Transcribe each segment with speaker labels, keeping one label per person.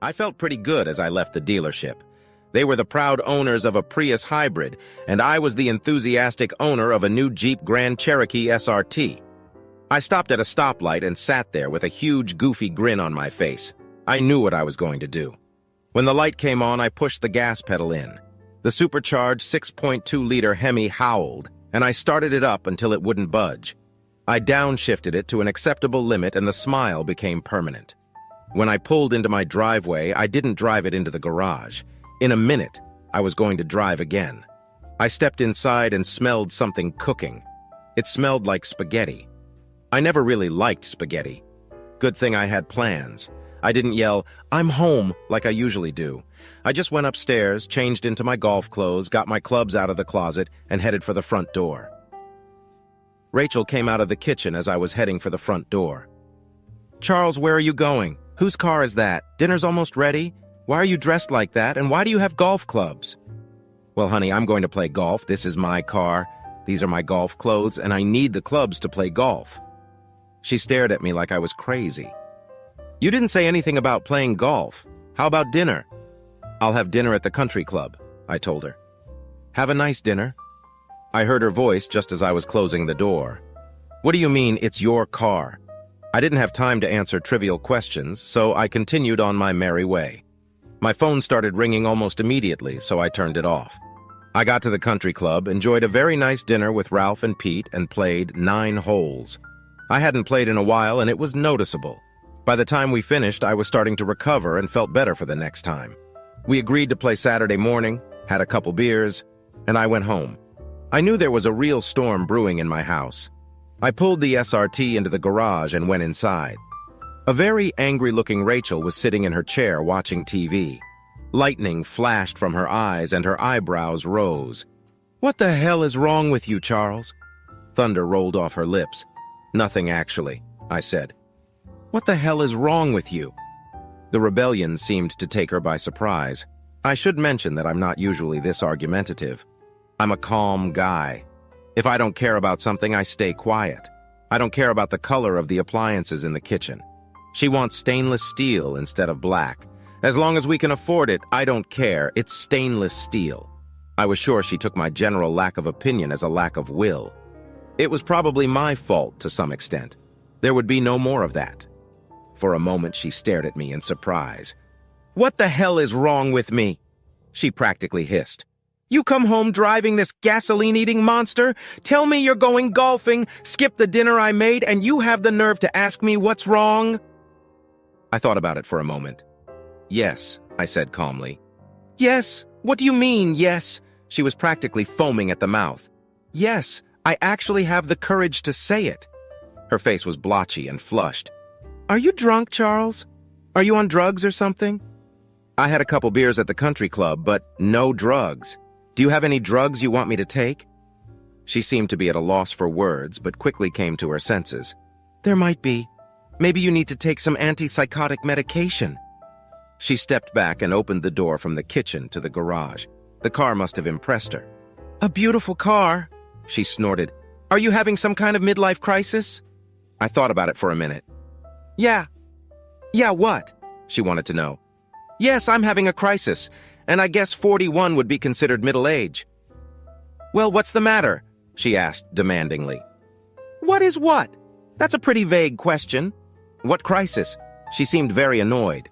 Speaker 1: I felt pretty good as I left the dealership. They were the proud owners of a Prius hybrid, and I was the enthusiastic owner of a new Jeep Grand Cherokee SRT. I stopped at a stoplight and sat there with a huge, goofy grin on my face. I knew what I was going to do. When the light came on, I pushed the gas pedal in. The supercharged 6.2-liter Hemi howled, and I started it up until it wouldn't budge. I downshifted it to an acceptable limit, and the smile became permanent. When I pulled into my driveway, I didn't drive it into the garage. In a minute, I was going to drive again. I stepped inside and smelled something cooking. It smelled like spaghetti. I never really liked spaghetti. Good thing I had plans. I didn't yell, "I'm home," like I usually do. I just went upstairs, changed into my golf clothes, got my clubs out of the closet, and headed for the front door. Rachel came out of the kitchen as I was heading for the front door. "Charles, where are you going? Whose car is that? Dinner's almost ready? Why are you dressed like that, and why do you have golf clubs?" "Well, honey, I'm going to play golf. This is my car. These are my golf clothes, and I need the clubs to play golf." She stared at me like I was crazy. "You didn't say anything about playing golf. How about dinner?" "I'll have dinner at the country club," I told her. "Have a nice dinner." I heard her voice just as I was closing the door. "What do you mean, it's your car?" I didn't have time to answer trivial questions, so I continued on my merry way. My phone started ringing almost immediately, so I turned it off. I got to the country club, enjoyed a very nice dinner with Ralph and Pete, and played 9 holes. I hadn't played in a while, and it was noticeable. By the time we finished, I was starting to recover and felt better for the next time. We agreed to play Saturday morning, had a couple beers, and I went home. I knew there was a real storm brewing in my house. I pulled the SRT into the garage and went inside. A very angry-looking Rachel was sitting in her chair watching TV. Lightning flashed from her eyes and her eyebrows rose. "What the hell is wrong with you, Charles?" Thunder rolled off her lips. "Nothing, actually," I said. "What the hell is wrong with you?" The rebellion seemed to take her by surprise. I should mention that I'm not usually this argumentative. I'm a calm guy. If I don't care about something, I stay quiet. I don't care about the color of the appliances in the kitchen. She wants stainless steel instead of black. As long as we can afford it, I don't care. It's stainless steel. I was sure she took my general lack of opinion as a lack of will. It was probably my fault to some extent. There would be no more of that. For a moment, she stared at me in surprise. "What the hell is wrong with me?" she practically hissed. "You come home driving this gasoline-eating monster, tell me you're going golfing, skip the dinner I made, and you have the nerve to ask me what's wrong?" I thought about it for a moment. "Yes," I said calmly. "Yes? What do you mean, yes?" She was practically foaming at the mouth. "Yes, I actually have the courage to say it." Her face was blotchy and flushed. "Are you drunk, Charles? Are you on drugs or something?" "I had a couple beers at the country club, but no drugs. Do you have any drugs you want me to take?" She seemed to be at a loss for words, but quickly came to her senses. "There might be. Maybe you need to take some antipsychotic medication." She stepped back and opened the door from the kitchen to the garage. The car must have impressed her. "A beautiful car," she snorted. "Are you having some kind of midlife crisis?" I thought about it for a minute. Yeah, what?" she wanted to know. "Yes, I'm having a crisis, and I guess 41 would be considered middle age." "Well, what's the matter?" she asked demandingly. "What is what? That's a pretty vague question." "What crisis?" She seemed very annoyed.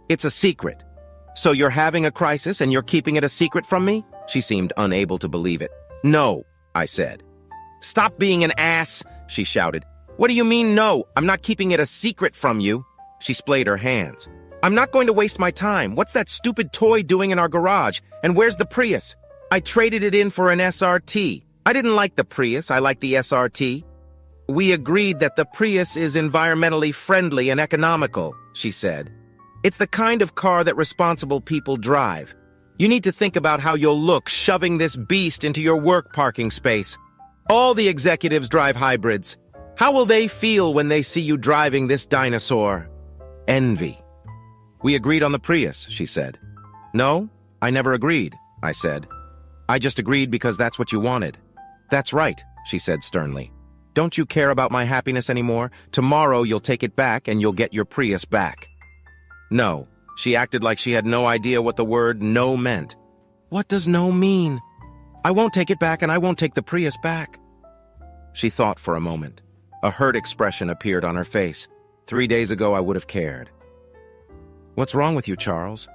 Speaker 1: "It's a secret." "So you're having a crisis and you're keeping it a secret from me?" She seemed unable to believe it. "No," I said. "Stop being an ass," she shouted. "What do you mean, no? I'm not keeping it a secret from you." She splayed her hands. "I'm not going to waste my time. What's that stupid toy doing in our garage? And where's the Prius? I traded it in for an SRT. I didn't like the Prius, I like the SRT." "We agreed that the Prius is environmentally friendly and economical," she said. "It's the kind of car that responsible people drive. You need to think about how you'll look shoving this beast into your work parking space. All the executives drive hybrids. How will they feel when they see you driving this dinosaur?" Envy. "We agreed on the Prius," she said. "No, I never agreed," I said. "I just agreed because that's what you wanted." "That's right," she said sternly. "Don't you care about my happiness anymore? Tomorrow you'll take it back and you'll get your Prius back." "No," She acted like she had no idea what the word no meant. What does no mean? I won't take it back and I won't take the Prius back. She thought for a moment. A hurt expression appeared on her face. 3 days ago, I would have cared. What's wrong with you, Charles?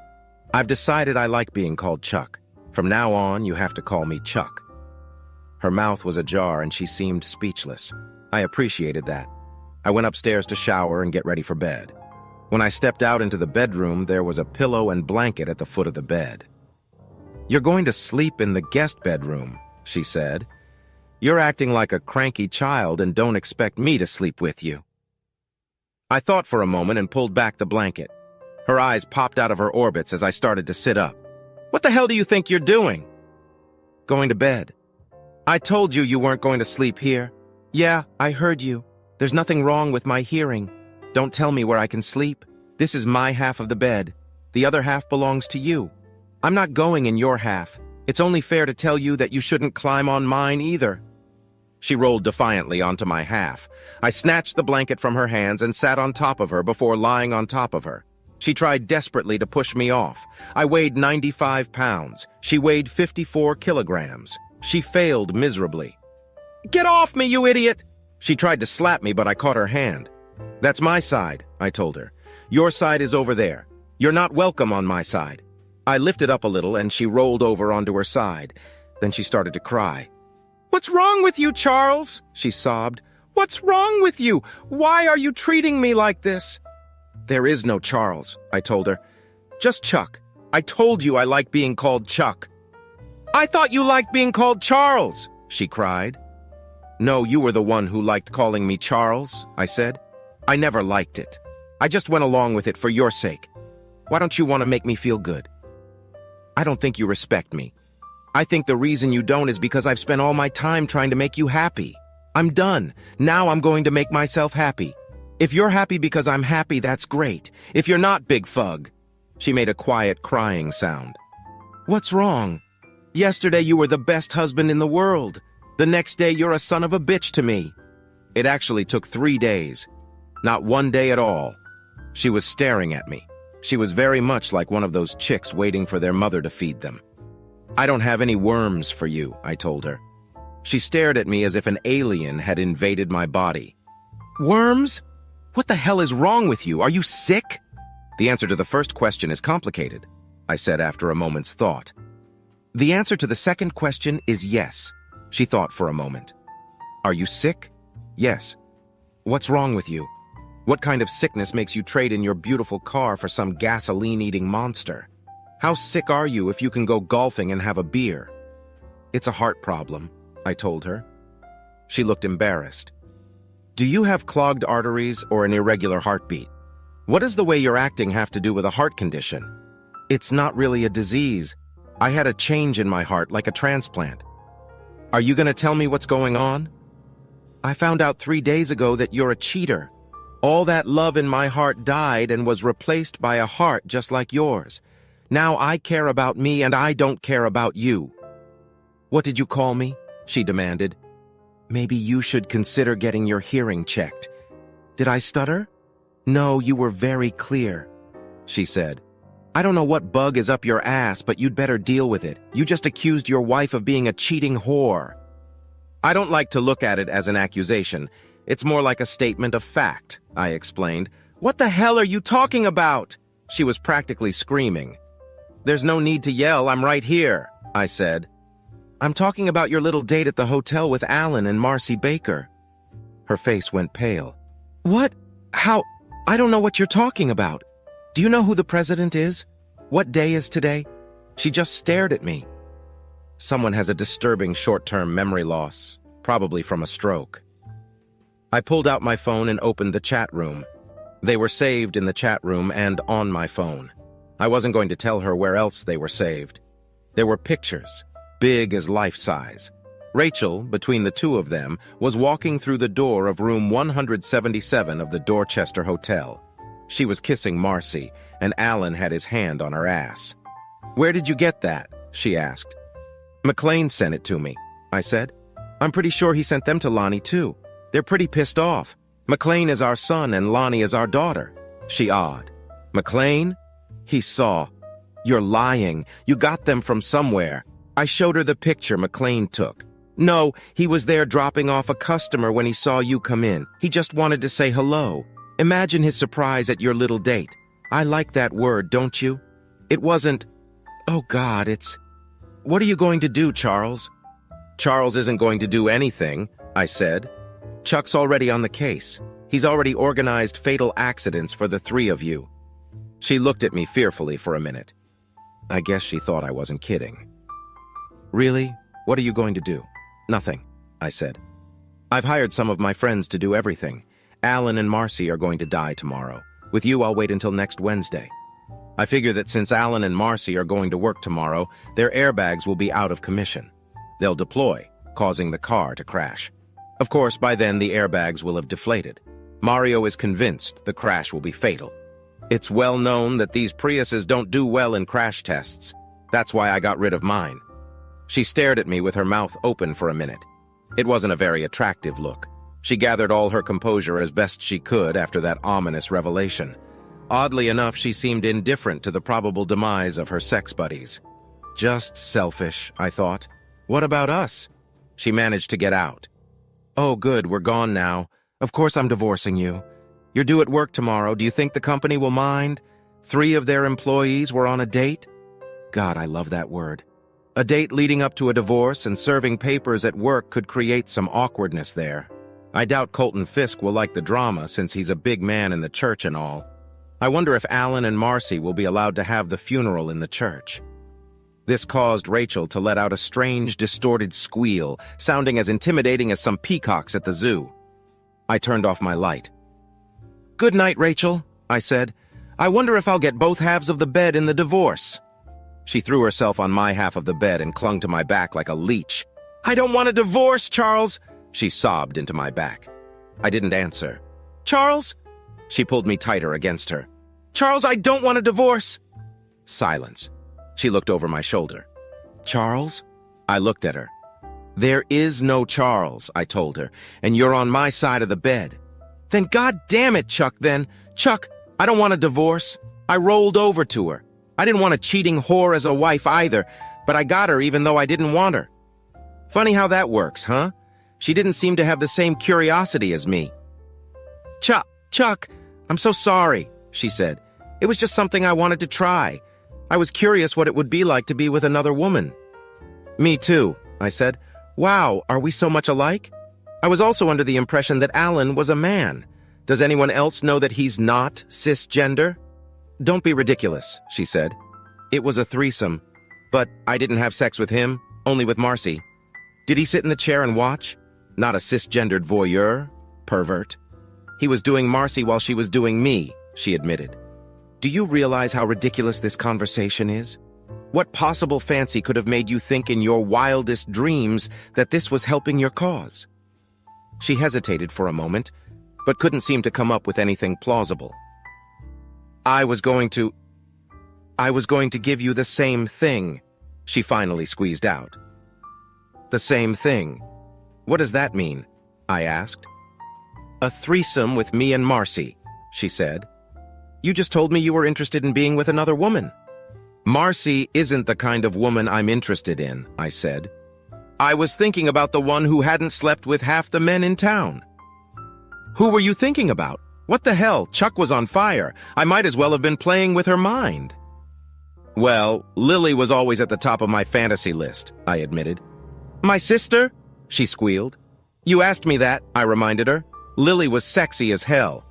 Speaker 1: I've decided I like being called Chuck. From now on, you have to call me Chuck. Her mouth was ajar and she seemed speechless. I appreciated that. I went upstairs to shower and get ready for bed. When I stepped out into the bedroom, there was a pillow and blanket at the foot of the bed. You're going to sleep in the guest bedroom, she said. You're acting like a cranky child and don't expect me to sleep with you. I thought for a moment and pulled back the blanket. Her eyes popped out of her orbits as I started to sit up. What the hell do you think you're doing? Going to bed. I told you you weren't going to sleep here. Yeah, I heard you. There's nothing wrong with my hearing. Don't tell me where I can sleep. This is my half of the bed. The other half belongs to you. I'm not going in your half. It's only fair to tell you that you shouldn't climb on mine either. She rolled defiantly onto my half. I snatched the blanket from her hands and sat on top of her before lying on top of her. She tried desperately to push me off. I weighed 95 pounds. She weighed 54 kilograms. She failed miserably. Get off me, you idiot! She tried to slap me, but I caught her hand. That's my side, I told her. Your side is over there. You're not welcome on my side. I lifted up a little and she rolled over onto her side. Then she started to cry. What's wrong with you, Charles? She sobbed. What's wrong with you? Why are you treating me like this? There is no Charles, I told her. Just Chuck. I told you I like being called Chuck. I thought you liked being called Charles, she cried. No, you were the one who liked calling me Charles, I said. I never liked it. I just went along with it for your sake. Why don't you want to make me feel good? I don't think you respect me. I think the reason you don't is because I've spent all my time trying to make you happy. I'm done. Now I'm going to make myself happy. If you're happy because I'm happy, that's great. If you're not, big fug. She made a quiet crying sound. What's wrong? Yesterday you were the best husband in the world. The next day you're a son of a bitch to me. It actually took 3 days. Not 1 day at all. She was staring at me. She was very much like one of those chicks waiting for their mother to feed them. I don't have any worms for you, I told her. She stared at me as if an alien had invaded my body. Worms? What the hell is wrong with you? Are you sick? The answer to the first question is complicated, I said after a moment's thought. The answer to the second question is yes. She thought for a moment. Are you sick? Yes. What's wrong with you? What kind of sickness makes you trade in your beautiful car for some gasoline-eating monster? How sick are you if you can go golfing and have a beer? It's a heart problem, I told her. She looked embarrassed. Do you have clogged arteries or an irregular heartbeat? What does the way you're acting have to do with a heart condition? It's not really a disease. I had a change in my heart, like a transplant. Are you going to tell me what's going on? I found out 3 days ago that you're a cheater. All that love in my heart died and was replaced by a heart just like yours. Now I care about me and I don't care about you. What did you call me? She demanded. Maybe you should consider getting your hearing checked. Did I stutter? No, you were very clear, she said. I don't know what bug is up your ass, but you'd better deal with it. You just accused your wife of being a cheating whore. I don't like to look at it as an accusation. It's more like a statement of fact, I explained. What the hell are you talking about? She was practically screaming. There's no need to yell, I'm right here, I said. I'm talking about your little date at the hotel with Alan and Marcy Baker. Her face went pale. What? How? I don't know what you're talking about. Do you know who the president is? What day is today? She just stared at me. Someone has a disturbing short-term memory loss, probably from a stroke. I pulled out my phone and opened the chat room. They were saved in the chat room and on my phone. I wasn't going to tell her where else they were saved. There were pictures, big as life-size. Rachel, between the two of them, was walking through the door of room 177 of the Dorchester Hotel. She was kissing Marcy, and Alan had his hand on her ass. Where did you get that? She asked. McLean sent it to me, I said. I'm pretty sure he sent them to Lonnie, too. They're pretty pissed off. McLean is our son and Lonnie is our daughter. She awed. McLean? He saw. You're lying. You got them from somewhere. I showed her the picture McLean took. No, he was there dropping off a customer when he saw you come in. He just wanted to say hello. Imagine his surprise at your little date. I like that word, don't you? It wasn't, oh God, it's, what are you going to do, Charles? Charles isn't going to do anything, I said. Chuck's already on the case. He's already organized fatal accidents for the three of you. She looked at me fearfully for a minute. I guess she thought I wasn't kidding. Really? What are you going to do? Nothing, I said. I've hired some of my friends to do everything. Alan and Marcy are going to die tomorrow. With you, I'll wait until next Wednesday. I figure that since Alan and Marcy are going to work tomorrow, their airbags will be out of commission. They'll deploy, causing the car to crash. Of course, by then the airbags will have deflated. Mario is convinced the crash will be fatal. It's well known that these Priuses don't do well in crash tests. That's why I got rid of mine. She stared at me with her mouth open for a minute. It wasn't a very attractive look. She gathered all her composure as best she could after that ominous revelation. Oddly enough, she seemed indifferent to the probable demise of her sex buddies. Just selfish, I thought. What about us? She managed to get out. Oh, good, we're gone now. Of course I'm divorcing you. You're due at work tomorrow. Do you think the company will mind? 3 of their employees were on a date? God, I love that word. A date leading up to a divorce and serving papers at work could create some awkwardness there. I doubt Colton Fisk will like the drama since he's a big man in the church and all. I wonder if Alan and Marcy will be allowed to have the funeral in the church. This caused Rachel to let out a strange, distorted squeal, sounding as intimidating as some peacocks at the zoo. I turned off my light. Good night, Rachel, I said. I wonder if I'll get both halves of the bed in the divorce. She threw herself on my half of the bed and clung to my back like a leech. I don't want a divorce, Charles, she sobbed into my back. I didn't answer. Charles? She pulled me tighter against her. Charles, I don't want a divorce. Silence. She looked over my shoulder. Charles? I looked at her. There is no Charles, I told her, and you're on my side of the bed. Then God damn it, Chuck, then. Chuck, I don't want a divorce. I rolled over to her. I didn't want a cheating whore as a wife either, but I got her even though I didn't want her. Funny how that works, huh? She didn't seem to have the same curiosity as me. Chuck, I'm so sorry, she said. It was just something I wanted to try. I was curious what it would be like to be with another woman. Me too, I said. Wow, are we so much alike? I was also under the impression that Alan was a man. Does anyone else know that he's not cisgender? Don't be ridiculous, she said. It was a threesome, but I didn't have sex with him, only with Marcy. Did he sit in the chair and watch? Not a cisgendered voyeur, pervert. He was doing Marcy while she was doing me, she admitted. Do you realize how ridiculous this conversation is? What possible fancy could have made you think in your wildest dreams that this was helping your cause? She hesitated for a moment, but couldn't seem to come up with anything plausible. I was going to give you the same thing, she finally squeezed out. The same thing. What does that mean? I asked. A threesome with me and Marcy, she said. You just told me you were interested in being with another woman. Marcy isn't the kind of woman I'm interested in, I said. I was thinking about the one who hadn't slept with half the men in town. Who were you thinking about? What the hell? Chuck was on fire. I might as well have been playing with her mind. Well, Lily was always at the top of my fantasy list, I admitted. My sister? She squealed. You asked me that, I reminded her. Lily was sexy as hell.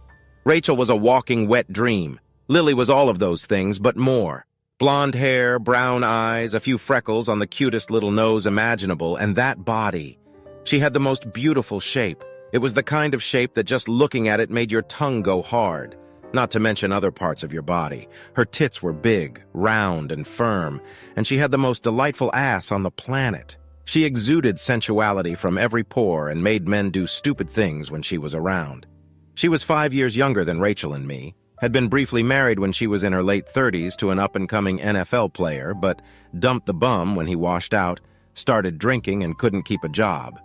Speaker 1: Rachel was a walking wet dream. Lily was all of those things, but more. Blonde hair, brown eyes, a few freckles on the cutest little nose imaginable, and that body. She had the most beautiful shape. It was the kind of shape that just looking at it made your tongue go hard, not to mention other parts of your body. Her tits were big, round, and firm, and she had the most delightful ass on the planet. She exuded sensuality from every pore and made men do stupid things when she was around. She was 5 years younger than Rachel and me, had been briefly married when she was in her late 30s to an up-and-coming NFL player, but dumped the bum when he washed out, started drinking, and couldn't keep a job.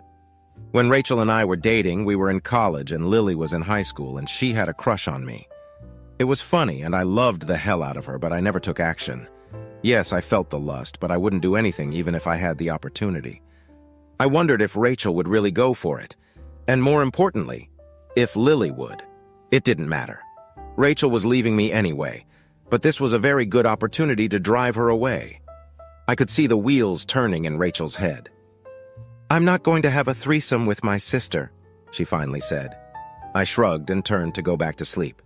Speaker 1: When Rachel and I were dating, we were in college and Lily was in high school, and she had a crush on me. It was funny, and I loved the hell out of her, but I never took action. Yes, I felt the lust, but I wouldn't do anything even if I had the opportunity. I wondered if Rachel would really go for it. And more importantly, if Lily would. It didn't matter. Rachel was leaving me anyway, but this was a very good opportunity to drive her away. I could see the wheels turning in Rachel's head. "I'm not going to have a threesome with my sister," she finally said. I shrugged and turned to go back to sleep.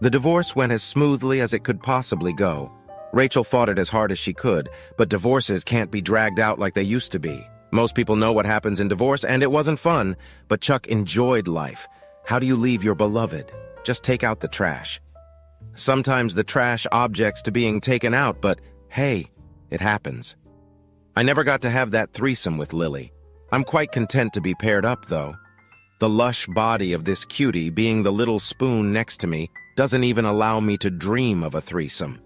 Speaker 1: The divorce went as smoothly as it could possibly go. Rachel fought it as hard as she could, but divorces can't be dragged out like they used to be. Most people know what happens in divorce, and it wasn't fun, but Chuck enjoyed life. How do you leave your beloved? Just take out the trash. Sometimes the trash objects to being taken out, but hey, it happens. I never got to have that threesome with Lily. I'm quite content to be paired up, though. The lush body of this cutie being the little spoon next to me doesn't even allow me to dream of a threesome.